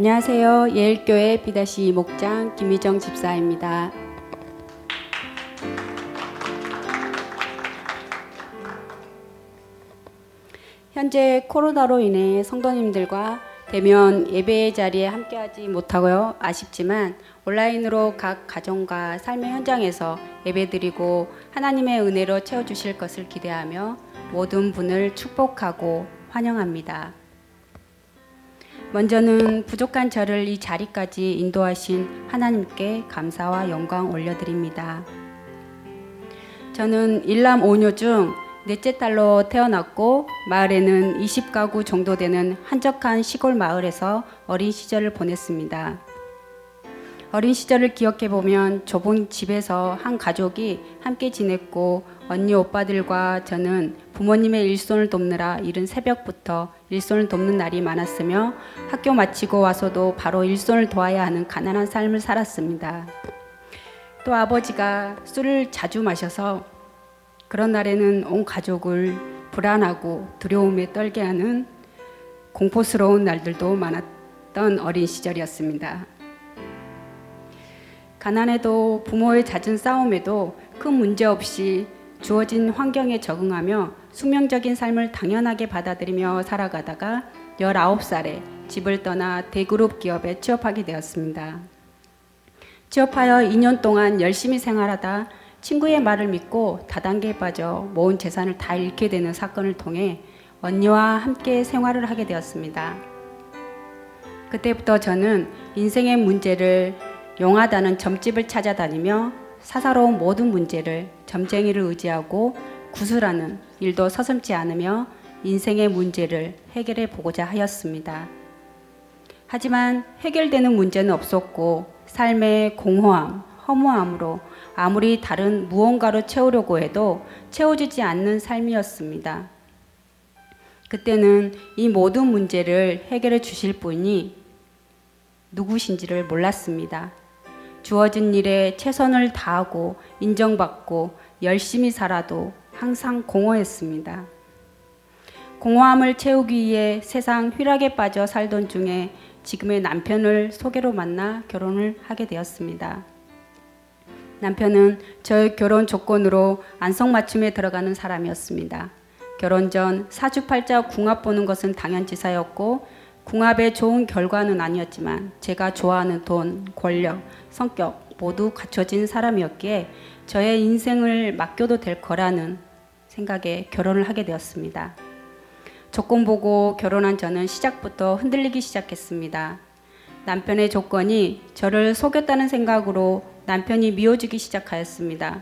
안녕하세요. 예일교회 B-2 목장 김희정 집사입니다. 현재 코로나로 인해 성도님들과 대면 예배 자리에 함께하지 못하고요. 아쉽지만 온라인으로 각 가정과 삶의 현장에서 예배드리고 하나님의 은혜로 채워주실 것을 기대하며 모든 분을 축복하고 환영합니다. 먼저는 부족한 저를 이 자리까지 인도하신 하나님께 감사와 영광 올려드립니다. 저는 일남 5녀 중 넷째 딸로 태어났고 마을에는 20가구 정도 되는 한적한 시골 마을에서 어린 시절을 보냈습니다. 어린 시절을 기억해보면 좁은 집에서 한 가족이 함께 지냈고 언니 오빠들과 저는 부모님의 일손을 돕느라 이른 새벽부터 일손을 돕는 날이 많았으며 학교 마치고 와서도 바로 일손을 도와야 하는 가난한 삶을 살았습니다. 또 아버지가 술을 자주 마셔서 그런 날에는 온 가족을 불안하고 두려움에 떨게 하는 공포스러운 날들도 많았던 어린 시절이었습니다. 가난해도 부모의 잦은 싸움에도 큰 문제 없이 주어진 환경에 적응하며 숙명적인 삶을 당연하게 받아들이며 살아가다가 19살에 집을 떠나 대그룹 기업에 취업하게 되었습니다. 취업하여 2년 동안 열심히 생활하다 친구의 말을 믿고 다단계에 빠져 모은 재산을 다 잃게 되는 사건을 통해 언니와 함께 생활을 하게 되었습니다. 그때부터 저는 인생의 문제를 용하다는 점집을 찾아다니며 사사로운 모든 문제를 점쟁이를 의지하고 구슬하는 일도 서슴지 않으며 인생의 문제를 해결해 보고자 하였습니다. 하지만 해결되는 문제는 없었고 삶의 공허함, 허무함으로 아무리 다른 무언가로 채우려고 해도 채워지지 않는 삶이었습니다. 그때는 이 모든 문제를 해결해 주실 분이 누구신지를 몰랐습니다. 주어진 일에 최선을 다하고 인정받고 열심히 살아도 항상 공허했습니다. 공허함을 채우기 위해 세상 휘락에 빠져 살던 중에 지금의 남편을 소개로 만나 결혼을 하게 되었습니다. 남편은 저의 결혼 조건으로 안성맞춤에 들어가는 사람이었습니다. 결혼 전 사주팔자 궁합 보는 것은 당연지사였고 궁합의 좋은 결과는 아니었지만 제가 좋아하는 돈, 권력, 성격 모두 갖춰진 사람이었기에 저의 인생을 맡겨도 될 거라는 생각에 결혼을 하게 되었습니다. 조건 보고 결혼한 저는 시작부터 흔들리기 시작했습니다. 남편의 조건이 저를 속였다는 생각으로 남편이 미워지기 시작하였습니다.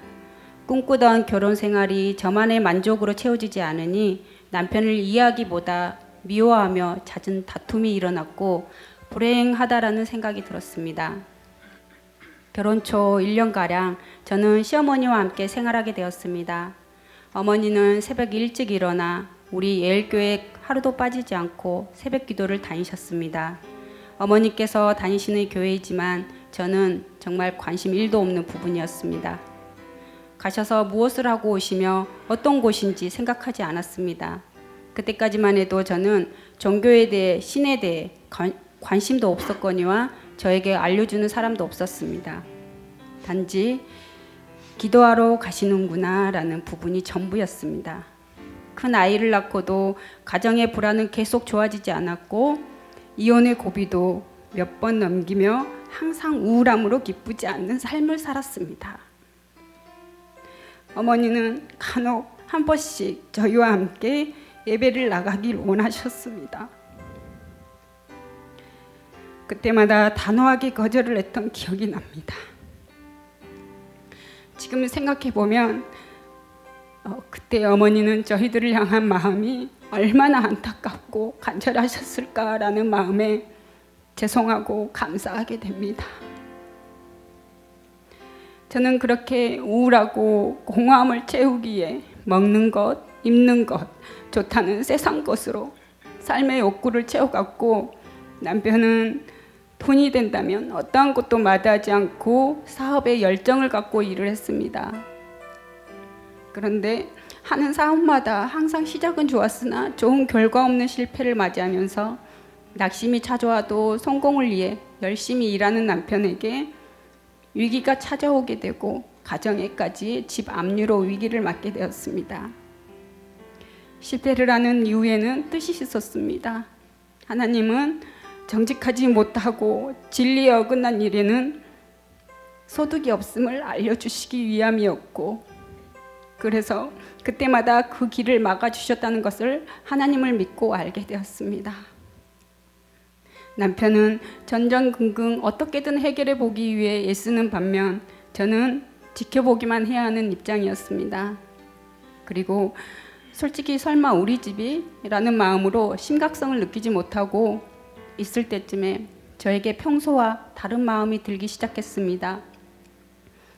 꿈꾸던 결혼 생활이 저만의 만족으로 채워지지 않으니 남편을 이해하기보다 미워하며 잦은 다툼이 일어났고 불행하다라는 생각이 들었습니다. 결혼 초 1년가량 저는 시어머니와 함께 생활하게 되었습니다. 어머니는 새벽 일찍 일어나 우리 예일교회 하루도 빠지지 않고 새벽 기도를 다니셨습니다. 어머니께서 다니시는 교회이지만 저는 정말 관심 1도 없는 부분이었습니다. 가셔서 무엇을 하고 오시며 어떤 곳인지 생각하지 않았습니다. 그때까지만 해도 저는 종교에 대해 신에 대해 관심도 없었거니와 저에게 알려주는 사람도 없었습니다. 단지 기도하러 가시는구나 라는 부분이 전부였습니다. 큰 아이를 낳고도 가정의 불안은 계속 좋아지지 않았고 이혼의 고비도 몇 번 넘기며 항상 우울함으로 기쁘지 않는 삶을 살았습니다. 어머니는 간혹 한 번씩 저희와 함께 예배를 나가길 원하셨습니다. 그때마다 단호하게 거절을 했던 기억이 납니다. 지금 생각해보면 그때 어머니는 저희들을 향한 마음이 얼마나 안타깝고 간절하셨을까라는 마음에 죄송하고 감사하게 됩니다. 저는 그렇게 우울하고 공허함을 채우기 위해 먹는 것, 입는 것, 좋다는 세상 것으로 삶의 욕구를 채워갔고 남편은 돈이 된다면 어떠한 것도 마다하지 않고 사업에 열정을 갖고 일을 했습니다. 그런데 하는 사업마다 항상 시작은 좋았으나 좋은 결과 없는 실패를 맞이하면서 낙심이 찾아와도 성공을 위해 열심히 일하는 남편에게 위기가 찾아오게 되고 가정에까지 집 압류로 위기를 맞게 되었습니다. 실패를 하는 이후에는 뜻이 있었습니다. 하나님은 정직하지 못하고 진리에 어긋난 일에는 소득이 없음을 알려주시기 위함이었고, 그래서 그때마다 그 길을 막아주셨다는 것을 하나님을 믿고 알게 되었습니다. 남편은 전전긍긍 어떻게든 해결해 보기 위해 애쓰는 반면 저는 지켜보기만 해야 하는 입장이었습니다. 그리고 솔직히 설마 우리 집이? 라는 마음으로 심각성을 느끼지 못하고 있을 때쯤에 저에게 평소와 다른 마음이 들기 시작했습니다.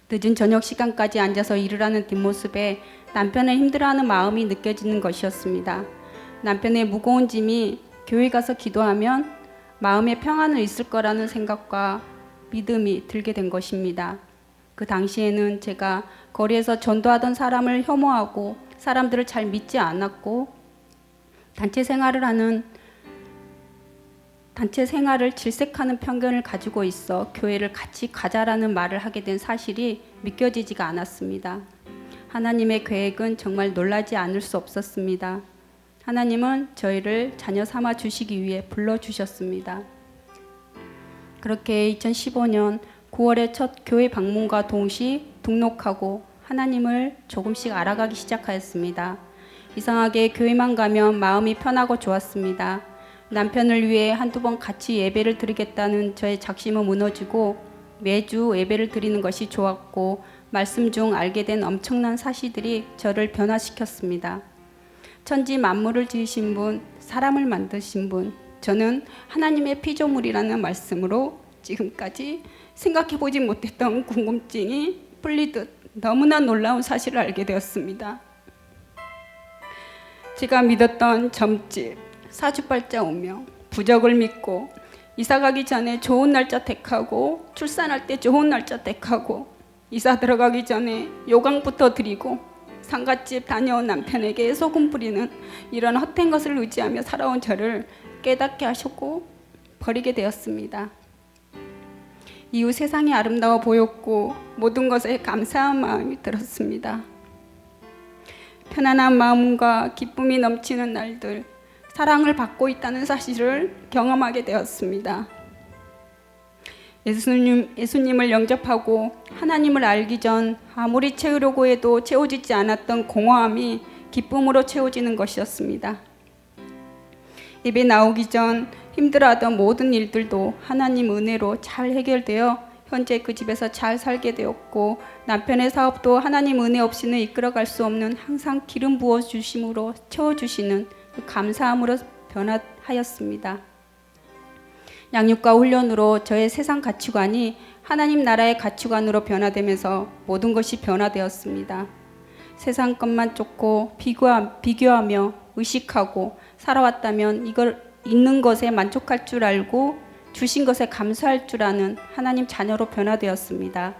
늦은 저녁 시간까지 앉아서 일을 하는 뒷모습에 남편의 힘들어하는 마음이 느껴지는 것이었습니다. 남편의 무거운 짐이 교회 가서 기도하면 마음에 평안을 있을 거라는 생각과 믿음이 들게 된 것입니다. 그 당시에는 제가 거리에서 전도하던 사람을 혐오하고 사람들을 잘 믿지 않았고 단체 생활을 질색하는 편견을 가지고 있어 교회를 같이 가자라는 말을 하게 된 사실이 믿겨지지가 않았습니다. 하나님의 계획은 정말 놀라지 않을 수 없었습니다. 하나님은 저희를 자녀 삼아 주시기 위해 불러주셨습니다. 그렇게 2015년 9월에 첫 교회 방문과 동시 등록하고 하나님을 조금씩 알아가기 시작하였습니다. 이상하게 교회만 가면 마음이 편하고 좋았습니다. 남편을 위해 한두 번 같이 예배를 드리겠다는 저의 작심은 무너지고 매주 예배를 드리는 것이 좋았고 말씀 중 알게 된 엄청난 사실들이 저를 변화시켰습니다. 천지 만물을 지으신 분, 사람을 만드신 분, 저는 하나님의 피조물이라는 말씀으로 지금까지 생각해보지 못했던 궁금증이 풀리듯 너무나 놀라운 사실을 알게 되었습니다. 제가 믿었던 점집, 사주팔자 운명, 부적을 믿고 이사가기 전에 좋은 날짜 택하고 출산할 때 좋은 날짜 택하고 이사 들어가기 전에 요강부터 드리고 상갓집 다녀온 남편에게 소금 뿌리는 이런 헛된 것을 의지하며 살아온 저를 깨닫게 하셨고 버리게 되었습니다. 이후 세상이 아름다워 보였고 모든 것에 감사한 마음이 들었습니다. 편안한 마음과 기쁨이 넘치는 날들, 사랑을 받고 있다는 사실을 경험하게 되었습니다. 예수님을 영접하고 하나님을 알기 전 아무리 채우려고 해도 채워지지 않았던 공허함이 기쁨으로 채워지는 것이었습니다. 예배 나오기 전 힘들어하던 모든 일들도 하나님 은혜로 잘 해결되어 현재 그 집에서 잘 살게 되었고 남편의 사업도 하나님 은혜 없이는 이끌어갈 수 없는 항상 기름 부어주심으로 채워주시는 그 감사함으로 변화하였습니다. 양육과 훈련으로 저의 세상 가치관이 하나님 나라의 가치관으로 변화되면서 모든 것이 변화되었습니다. 세상 것만 쫓고 비교하며 의식하고 살아왔다면 이걸 있는 것에 만족할 줄 알고 주신 것에 감사할 줄 아는 하나님 자녀로 변화되었습니다.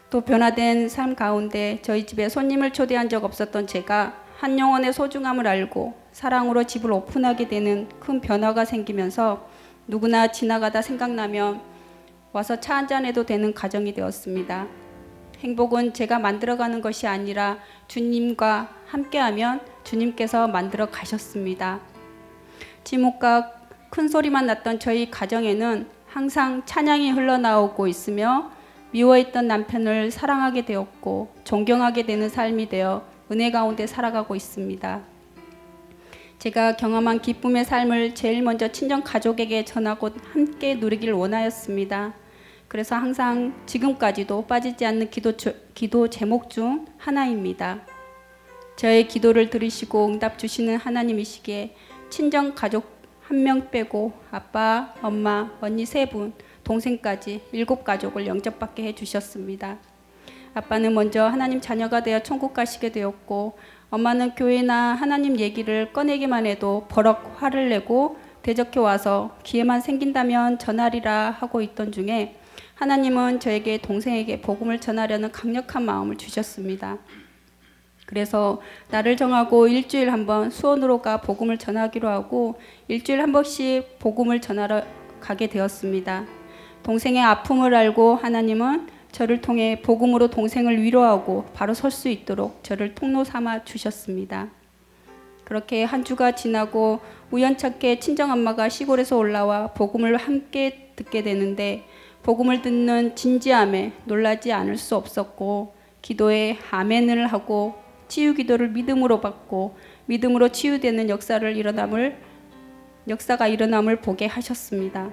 또 변화된 삶 가운데 저희 집에 손님을 초대한 적 없었던 제가 한 영혼의 소중함을 알고 사랑으로 집을 오픈하게 되는 큰 변화가 생기면서 누구나 지나가다 생각나면 와서 차 한잔 해도 되는 가정이 되었습니다. 행복은 제가 만들어가는 것이 아니라 주님과 함께하면 주님께서 만들어 가셨습니다. 지목과 큰 소리만 났던 저희 가정에는 항상 찬양이 흘러나오고 있으며 미워했던 남편을 사랑하게 되었고 존경하게 되는 삶이 되어 은혜 가운데 살아가고 있습니다. 제가 경험한 기쁨의 삶을 제일 먼저 친정 가족에게 전하고 함께 누리길 원하였습니다. 그래서 항상 지금까지도 빠지지 않는 기도 제목 중 하나입니다. 저의 기도를 들으시고 응답 주시는 하나님이시기에 친정 가족 1명 빼고 아빠, 엄마, 언니 3분, 동생까지 7가족을 영접받게 해주셨습니다. 아빠는 먼저 하나님 자녀가 되어 천국 가시게 되었고 엄마는 교회나 하나님 얘기를 꺼내기만 해도 버럭 화를 내고 대적해 와서 기회만 생긴다면 전하리라 하고 있던 중에 하나님은 저에게 동생에게 복음을 전하려는 강력한 마음을 주셨습니다. 그래서 날을 정하고 일주일 한번 수원으로 가 복음을 전하기로 하고 일주일 한 번씩 복음을 전하러 가게 되었습니다. 동생의 아픔을 알고 하나님은 저를 통해 복음으로 동생을 위로하고 바로 설 수 있도록 저를 통로 삼아 주셨습니다. 그렇게 한 주가 지나고 우연찮게 친정엄마가 시골에서 올라와 복음을 함께 듣게 되는데 복음을 듣는 진지함에 놀라지 않을 수 없었고 기도에 아멘을 하고 치유 기도를 믿음으로 받고 믿음으로 치유되는 역사가 일어남을 보게 하셨습니다.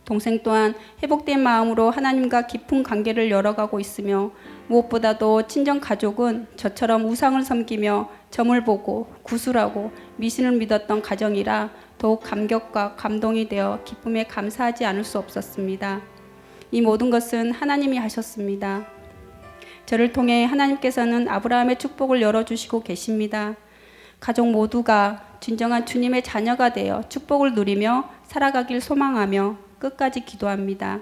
동생 또한 회복된 마음으로 하나님과 깊은 관계를 열어가고 있으며 무엇보다도 친정 가족은 저처럼 우상을 섬기며 점을 보고 구술하고 미신을 믿었던 가정이라 더욱 감격과 감동이 되어 기쁨에 감사하지 않을 수 없었습니다. 이 모든 것은 하나님이 하셨습니다. 저를 통해 하나님께서는 아브라함의 축복을 열어주시고 계십니다. 가족 모두가 진정한 주님의 자녀가 되어 축복을 누리며 살아가길 소망하며 끝까지 기도합니다.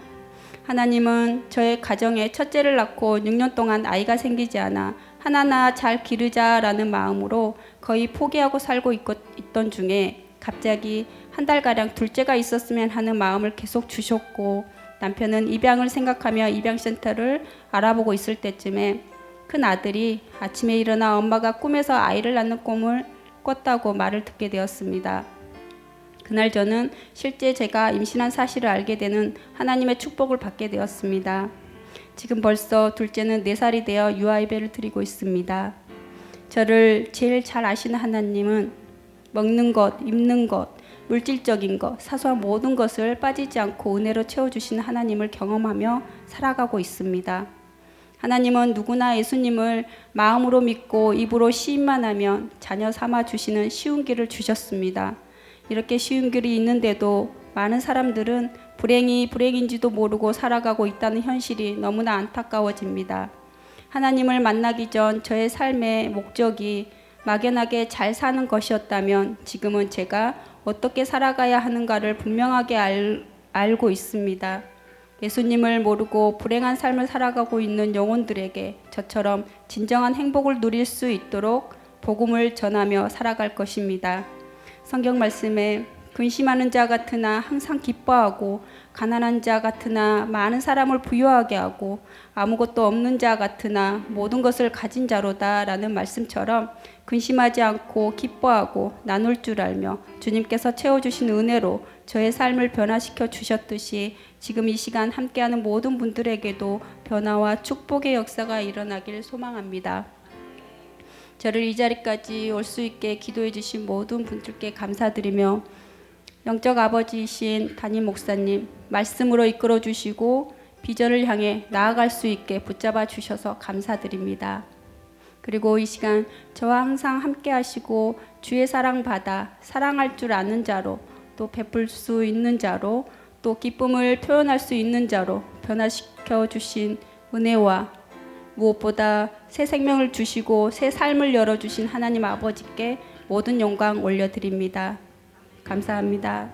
하나님은 저의 가정에 첫째를 낳고 6년 동안 아이가 생기지 않아 하나하나 잘 기르자라는 마음으로 거의 포기하고 살고 있던 중에 갑자기 한 달가량 둘째가 있었으면 하는 마음을 계속 주셨고 남편은 입양을 생각하며 입양센터를 알아보고 있을 때쯤에 큰 아들이 아침에 일어나 엄마가 꿈에서 아이를 낳는 꿈을 꿨다고 말을 듣게 되었습니다. 그날 저는 실제 제가 임신한 사실을 알게 되는 하나님의 축복을 받게 되었습니다. 지금 벌써 둘째는 4살이 되어 유아예배를 드리고 있습니다. 저를 제일 잘 아시는 하나님은 먹는 것, 입는 것, 물질적인 것, 사소한 모든 것을 빠지지 않고 은혜로 채워주시는 하나님을 경험하며 살아가고 있습니다. 하나님은 누구나 예수님을 마음으로 믿고 입으로 시인만 하면 자녀 삼아 주시는 쉬운 길을 주셨습니다. 이렇게 쉬운 길이 있는데도 많은 사람들은 불행이 불행인지도 모르고 살아가고 있다는 현실이 너무나 안타까워집니다. 하나님을 만나기 전 저의 삶의 목적이 막연하게 잘 사는 것이었다면 지금은 제가 어떻게 살아가야 하는가를 분명하게 알고 있습니다. 예수님을 모르고 불행한 삶을 살아가고 있는 영혼들에게 저처럼 진정한 행복을 누릴 수 있도록 복음을 전하며 살아갈 것입니다. 성경 말씀에 근심하는 자 같으나 항상 기뻐하고 가난한 자 같으나 많은 사람을 부유하게 하고 아무것도 없는 자 같으나 모든 것을 가진 자로다 라는 말씀처럼 근심하지 않고 기뻐하고 나눌 줄 알며 주님께서 채워주신 은혜로 저의 삶을 변화시켜 주셨듯이 지금 이 시간 함께하는 모든 분들에게도 변화와 축복의 역사가 일어나길 소망합니다. 저를 이 자리까지 올 수 있게 기도해 주신 모든 분들께 감사드리며 영적 아버지이신 담임 목사님 말씀으로 이끌어 주시고 비전을 향해 나아갈 수 있게 붙잡아 주셔서 감사드립니다. 그리고 이 시간 저와 항상 함께 하시고 주의 사랑 받아 사랑할 줄 아는 자로 또 베풀 수 있는 자로 또 기쁨을 표현할 수 있는 자로 변화시켜 주신 은혜와 무엇보다 새 생명을 주시고 새 삶을 열어주신 하나님 아버지께 모든 영광 올려드립니다. 감사합니다.